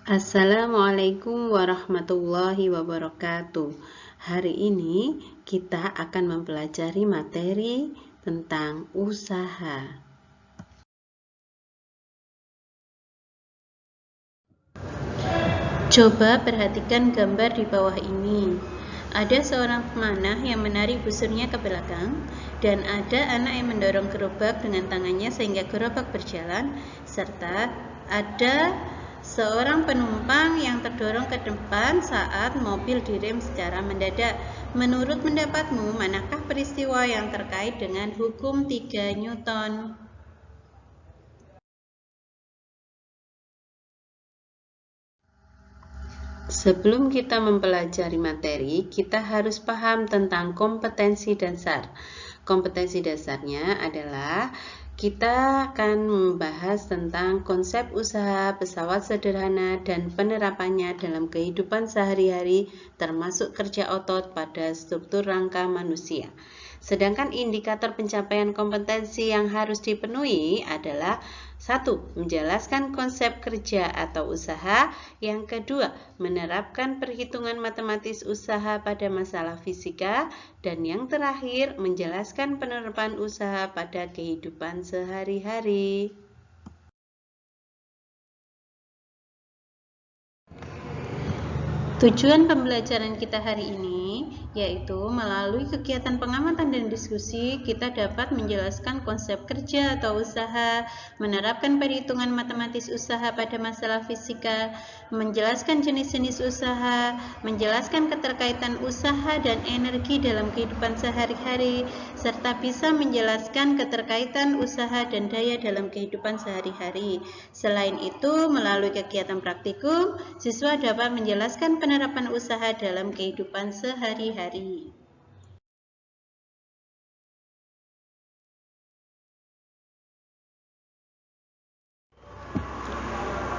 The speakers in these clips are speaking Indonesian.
Assalamualaikum warahmatullahi wabarakatuh. Hari ini kita akan mempelajari materi tentang usaha. Coba perhatikan gambar di bawah ini. Ada seorang pemanah yang menarik busurnya ke belakang dan ada anak yang mendorong gerobak dengan tangannya sehingga gerobak berjalan, serta ada seorang penumpang yang terdorong ke depan saat mobil direm secara mendadak. Menurut pendapatmu, manakah peristiwa yang terkait dengan hukum 3 Newton? Sebelum kita mempelajari materi, kita harus paham tentang kompetensi dasar. Kompetensi dasarnya adalah kita akan membahas tentang konsep usaha pesawat sederhana dan penerapannya dalam kehidupan sehari-hari, termasuk kerja otot pada struktur rangka manusia. Sedangkan indikator pencapaian kompetensi yang harus dipenuhi adalah 1. Menjelaskan konsep kerja atau usaha. Yang kedua, menerapkan perhitungan matematis usaha pada masalah fisika. Dan yang terakhir, menjelaskan penerapan usaha pada kehidupan sehari-hari. Tujuan pembelajaran kita hari ini yaitu melalui kegiatan pengamatan dan diskusi kita dapat menjelaskan konsep kerja atau usaha, menerapkan perhitungan matematis usaha pada masalah fisika, menjelaskan jenis-jenis usaha, menjelaskan keterkaitan usaha dan energi dalam kehidupan sehari-hari, serta bisa menjelaskan keterkaitan usaha dan daya dalam kehidupan sehari-hari. Selain itu, melalui kegiatan praktikum, siswa dapat menjelaskan penerapan usaha dalam kehidupan sehari-hari.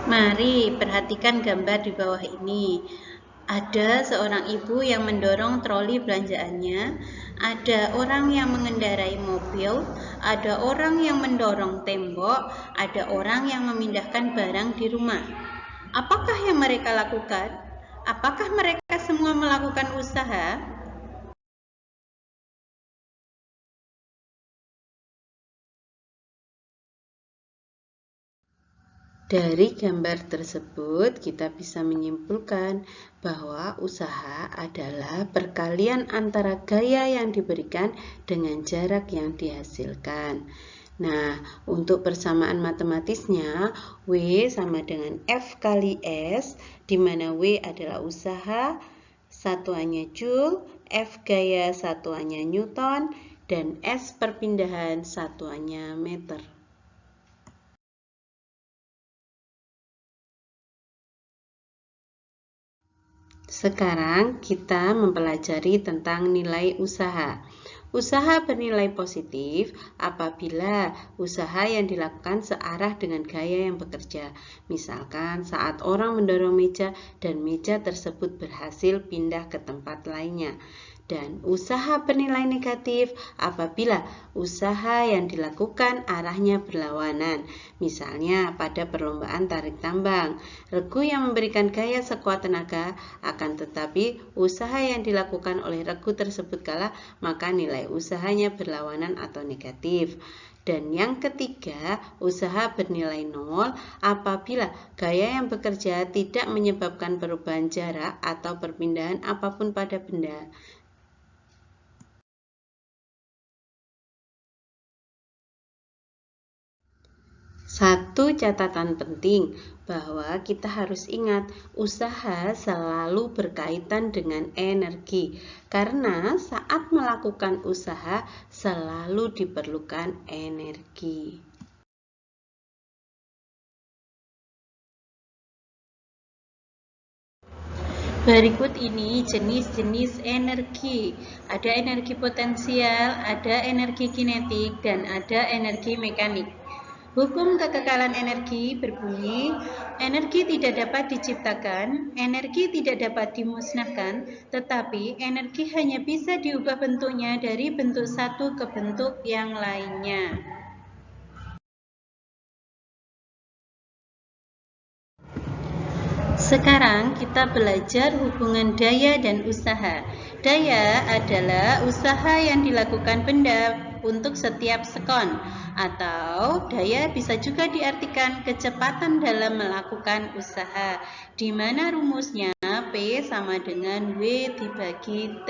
Mari perhatikan gambar di bawah ini. Ada seorang ibu yang mendorong troli belanjaannya, ada orang yang mengendarai mobil, ada orang yang mendorong tembok, ada orang yang memindahkan barang di rumah. Apakah yang mereka lakukan? Apakah mereka semua melakukan usaha? Dari gambar tersebut, kita bisa menyimpulkan bahwa usaha adalah perkalian antara gaya yang diberikan dengan jarak yang dihasilkan. Nah, untuk persamaan matematisnya, W sama dengan F kali S, di mana W adalah usaha, satuannya Joule, F gaya satuannya Newton, dan S perpindahan satuannya meter. Sekarang kita mempelajari tentang nilai usaha. Usaha bernilai positif apabila usaha yang dilakukan searah dengan gaya yang bekerja. Misalkan saat orang mendorong meja dan meja tersebut berhasil pindah ke tempat lainnya. Dan usaha bernilai negatif apabila usaha yang dilakukan arahnya berlawanan. Misalnya pada perlombaan tarik tambang, regu yang memberikan gaya sekuat tenaga, akan tetapi usaha yang dilakukan oleh regu tersebut kalah, maka nilai usahanya berlawanan atau negatif. Dan yang ketiga, usaha bernilai 0 apabila gaya yang bekerja tidak menyebabkan perubahan jarak atau perpindahan apapun pada benda. Satu catatan penting bahwa kita harus ingat usaha selalu berkaitan dengan energi karena saat melakukan usaha selalu diperlukan energi. Berikut ini jenis-jenis energi. Ada energi potensial, ada energi kinetik, dan ada energi mekanik. Hukum kekekalan energi berbunyi, energi tidak dapat diciptakan, energi tidak dapat dimusnahkan, tetapi energi hanya bisa diubah bentuknya dari bentuk satu ke bentuk yang lainnya. Sekarang kita belajar hubungan daya dan usaha. Daya adalah usaha yang dilakukan benda untuk setiap sekon, atau daya bisa juga diartikan kecepatan dalam melakukan usaha, di mana rumusnya P sama dengan W dibagi T.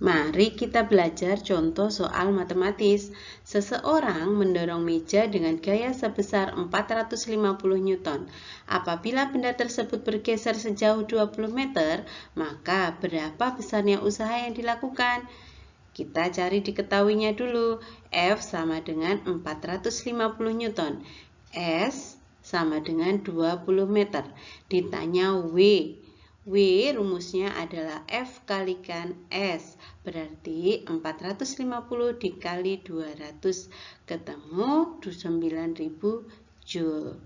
Mari kita belajar contoh soal matematis. Seseorang mendorong meja dengan gaya sebesar 450 Newton. Apabila benda tersebut bergeser sejauh 20 meter, maka berapa besarnya usaha yang dilakukan? Kita cari diketahuinya dulu. F sama dengan 450 Newton. S sama dengan 20 meter. Ditanya W. W rumusnya adalah F kalikan S. Berarti 450 dikali 200 ketemu 9.000 Joule.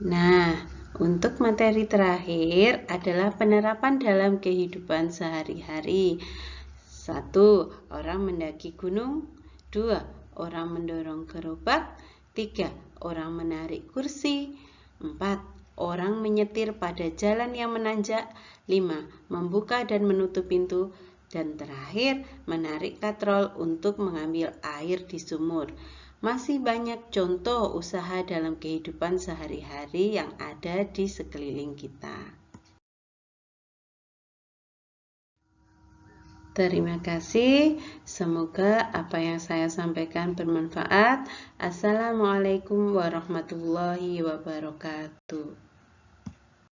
Nah, untuk materi terakhir adalah penerapan dalam kehidupan sehari-hari. 1. Orang mendaki gunung. 2. Orang mendorong gerobak. 3. Orang menarik kursi. 4. Orang menyetir pada jalan yang menanjak. 5. Membuka dan menutup pintu. Dan terakhir, menarik katrol untuk mengambil air di sumur. Masih banyak contoh usaha dalam kehidupan sehari-hari yang ada di sekeliling kita. Terima kasih, semoga apa yang saya sampaikan bermanfaat. Assalamualaikum warahmatullahi wabarakatuh.